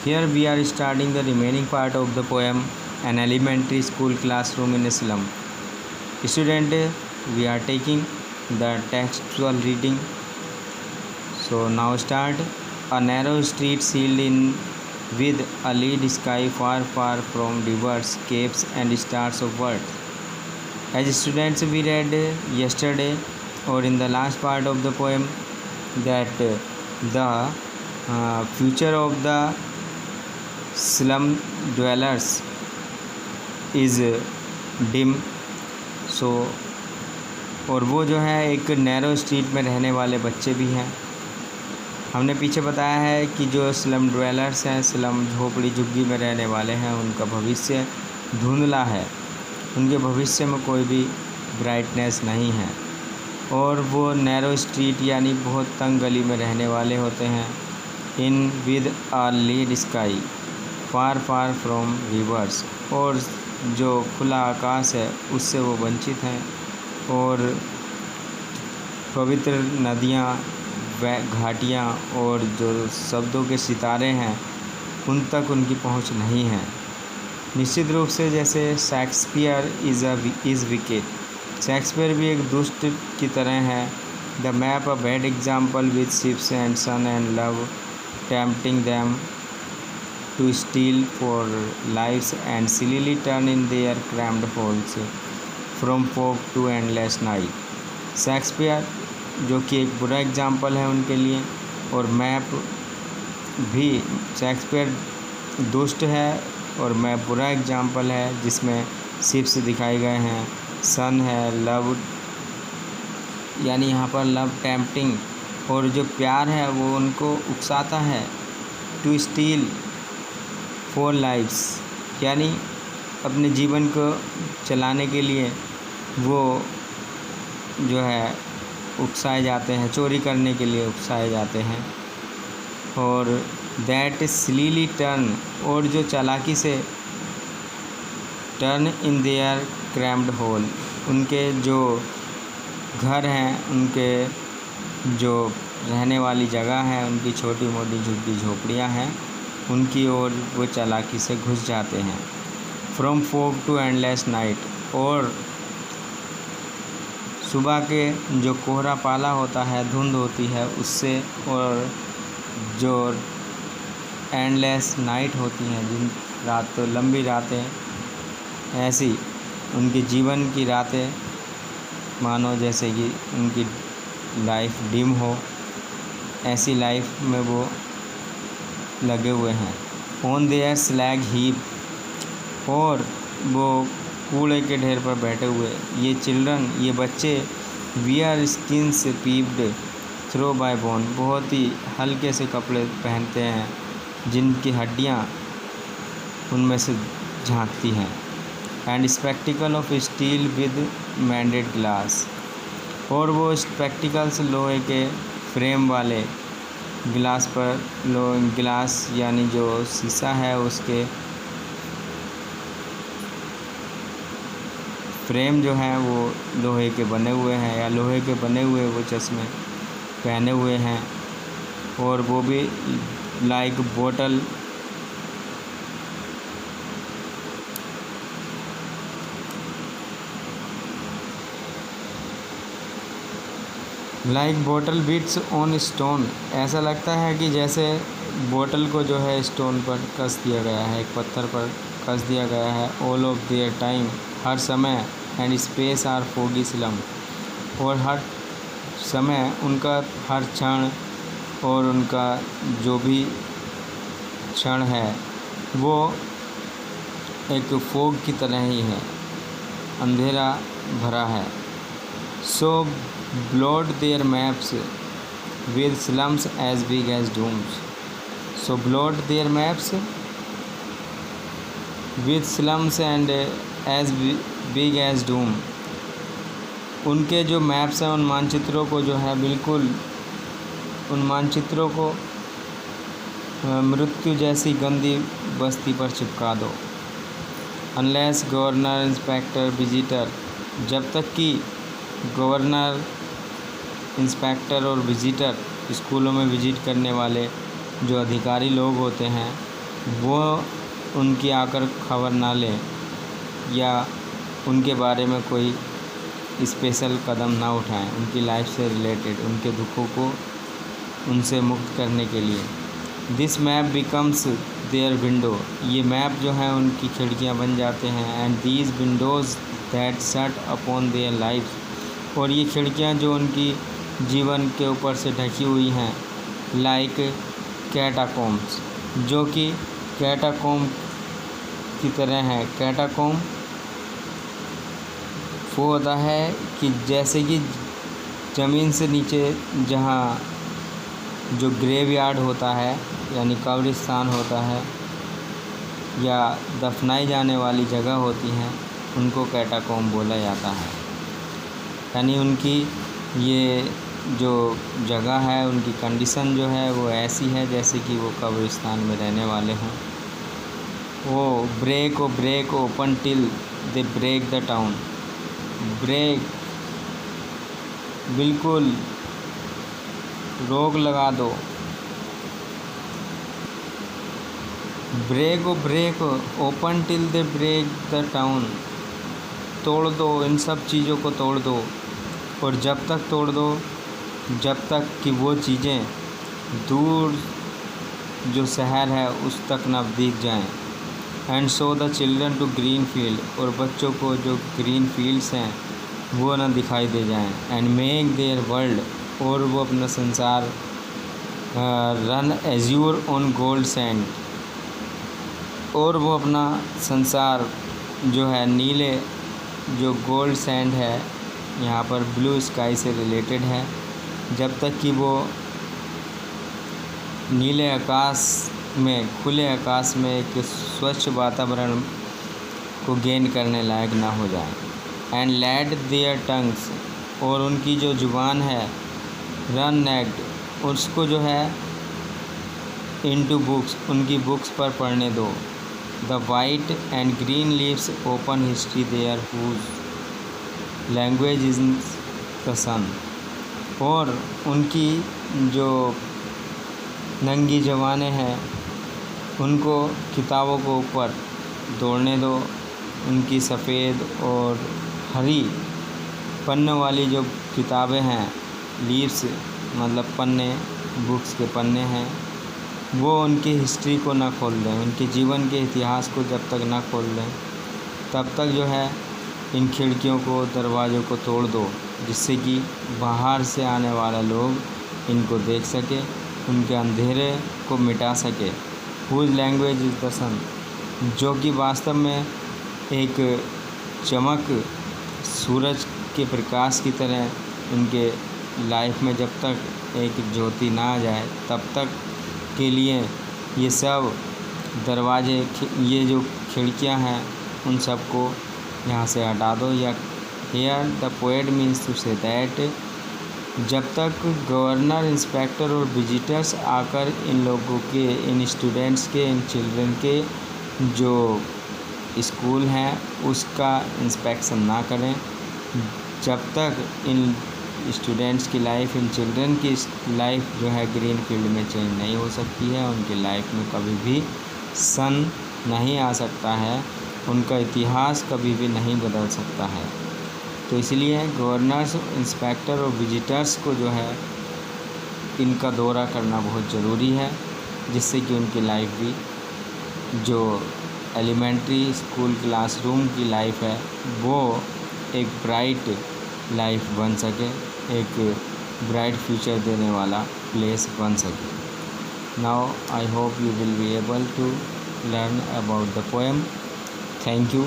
Here we are starting the remaining part of the poem, An Elementary School Classroom in a Slum. Student, we are taking the textual reading. So now start. A narrow street sealed in with a lead sky far, far from rivers, caves and stars of world. As students, we read yesterday or in the last part of the poem that the future of the slum dwellers is dim. सो और वो जो है एक narrow street में रहने वाले बच्चे भी हैं। हमने पीछे बताया है कि जो स्लम ड्वेलर्स हैं, स्लम झोपड़ी झुग्गी में रहने वाले हैं, उनका भविष्य धुंधला है, उनके भविष्य में कोई भी ब्राइटनेस नहीं है और वो नैरो स्ट्रीट यानी बहुत तंग गली में रहने वाले होते हैं। In with a lead sky far far from rivers, और जो खुला आकाश है उससे वो वंचित हैं और पवित्र नदियाँ व घाटियाँ और जो शब्दों के सितारे हैं उन तक उनकी पहुंच नहीं है। निश्चित रूप से जैसे शेक्सपियर इज़ विकेट, शेक्सपियर भी एक दुष्ट की तरह है। The map a bad example with ships and sun and love tempting them to steal for lives and silly turn in their crammed holes from fog to endless night. Shakespeare जो कि एक बुरा एग्जाम्पल है उनके लिए, और map भी Shakespeare दुष्ट है और मैप बुरा एग्जाम्पल है जिसमें शिप्स दिखाए गए हैं, सन है, लव यानी यहाँ पर लव टेम्पटिंग, और जो प्यार है वो उनको उकसाता है। टू स्टील फॉर लाइफ्स यानी अपने जीवन को चलाने के लिए वो जो है उकसाए जाते हैं, चोरी करने के लिए उकसाए जाते हैं। और दैट स्लीली टर्न, और जो चालाकी से turn in their cramped hole, उनके जो घर हैं, उनके जो रहने वाली जगह है, उनकी छोटी मोटी झुग्गी झोपड़ियाँ हैं, उनकी ओर वो चालाकी से घुस जाते हैं। From fog to endless night, और सुबह के जो कोहरा पाला होता है, धुंध होती है उससे, और जो एंडलेस नाइट होती हैं, जिन रात लंबी रातें, ऐसी उनके जीवन की रातें मानो जैसे कि उनकी लाइफ डिम हो, ऐसी लाइफ में वो लगे हुए हैं। ऑन देयर स्लैग हीप, और वो कूड़े के ढेर पर बैठे हुए ये चिल्ड्रन, ये बच्चे, wear skins peeped through by bone, बहुत ही हल्के से कपड़े पहनते हैं जिनकी हड्डियाँ उनमें से झांकती हैं। And spectacle of steel with mended glass, और वो स्पेक्टिकल्स लोहे के फ्रेम वाले गिलास पर गिलास यानी जो शीशा है उसके फ्रेम जो हैं वो लोहे के बने हुए हैं, या लोहे के बने हुए वो चश्मे पहने हुए हैं, और वो भी लाइक बोतल बीट्स ऑन स्टोन, ऐसा लगता है कि जैसे बोतल को जो है स्टोन पर कस दिया गया है, एक पत्थर पर कस दिया गया है। ऑल ऑफ देयर टाइम, हर समय, and space are foggy slum, और हर समय उनका हर क्षण और उनका जो भी क्षण है वो एक फोग की तरह ही है, अंधेरा भरा है। सो blot their maps with slums as big as dooms. So blot their maps with slums and as big as doom. उनके जो मैप्स हैं, उन मानचित्रों को जो है बिल्कुल, उन मानचित्रों को मृत्यु जैसी गंदी बस्ती पर चिपका दो। अनलेस गवर्नर, इंस्पेक्टर, विजिटर, जब तक कि गवर्नर, इंस्पेक्टर और विजिटर, स्कूलों में विजिट करने वाले जो अधिकारी लोग होते हैं, वो उनकी आकर खबर ना लें या उनके बारे में कोई स्पेशल कदम ना उठाएं उनकी लाइफ से रिलेटेड, उनके दुखों को उनसे मुक्त करने के लिए। This map becomes their window, ये मैप जो है उनकी खिड़कियां बन जाते हैं। And these windows that shut upon their life, और ये खिड़कियां जो उनकी जीवन के ऊपर से ढकी हुई हैं, लाइक कैटाकोम्स, जो कि कैटाकोम की तरह है। कैटाकोम वो होता है कि जैसे कि ज़मीन से नीचे जहाँ जो ग्रेवयार्ड होता है यानी कब्रिस्तान होता है या दफनाई जाने वाली जगह होती हैं, उनको कैटाकोम बोला जाता है। यानी उनकी ये जो जगह है, उनकी कंडीशन जो है वो ऐसी है जैसे कि वो कब्रिस्तान में रहने वाले हों। वो break open till they break the town, break बिल्कुल रोक लगा दो, break open till they break the town, तोड़ दो, इन सब चीज़ों को तोड़ दो। और जब तक तोड़ दो जब तक कि वो चीज़ें दूर जो शहर है उस तक न दिख जाएं। And show the children to green field, और बच्चों को जो ग्रीन फील्ड्स हैं वो ना दिखाई दे जाएं। एंड मेक देयर वर्ल्ड, और वो अपना संसार run Azure on gold sand, और वो अपना संसार जो है नीले जो गोल्ड सैंड है, यहाँ पर ब्लू स्काई से रिलेटेड है। जब तक कि वो नीले आकाश में, खुले आकाश में एक स्वच्छ वातावरण को गेन करने लायक ना हो जाए। एंड लेट देयर टंग्स, और उनकी जो जुबान है रन नेक्ड, उसको जो है इनटू बुक्स, उनकी बुक्स पर पढ़ने दो। The white and green leaves open history there whose language is the sun, और उनकी जो नंगी जवानें हैं उनको किताबों को ऊपर दौड़ने दो। उनकी सफ़ेद और हरी पन्नों वाली जो किताबें हैं, लीव्स मतलब पन्ने, बुक्स के पन्ने हैं, वो उनकी हिस्ट्री को ना खोल दें, उनके जीवन के इतिहास को जब तक ना खोल दें तब तक जो है इन खिड़कियों को, दरवाज़ों को तोड़ दो, जिससे कि बाहर से आने वाला लोग इनको देख सके, उनके अंधेरे को मिटा सके। हुज लैंग्वेज इज़ द सन, जो कि वास्तव में एक चमक सूरज के प्रकाश की तरह उनके लाइफ में जब तक एक ज्योति ना आ जाए तब तक के लिए ये सब दरवाजे, ये जो खिड़कियां हैं, उन सब को यहाँ से हटा दो। या here the poet means to say that, जब तक गवर्नर, इंस्पेक्टर और विजिटर्स आकर इन लोगों के, इन स्टूडेंट्स के, इन चिल्ड्रन के जो स्कूल हैं उसका इंस्पेक्शन ना करें, जब तक इन स्टूडेंट्स की लाइफ, इन चिल्ड्रन की लाइफ जो है ग्रीन फील्ड में चेंज नहीं हो सकती है, उनकी लाइफ में कभी भी सन नहीं आ सकता है, उनका इतिहास कभी भी नहीं बदल सकता है। तो इसलिए गवर्नर्स, इंस्पेक्टर और विजिटर्स को जो है इनका दौरा करना बहुत ज़रूरी है, जिससे कि उनकी लाइफ भी जो एलिमेंट्री स्कूल क्लासरूम की लाइफ है वो एक ब्राइट लाइफ बन सके, एक ब्राइट फ्यूचर देने वाला प्लेस बन सके। Now I hope you will be able to learn about the poem. Thank you.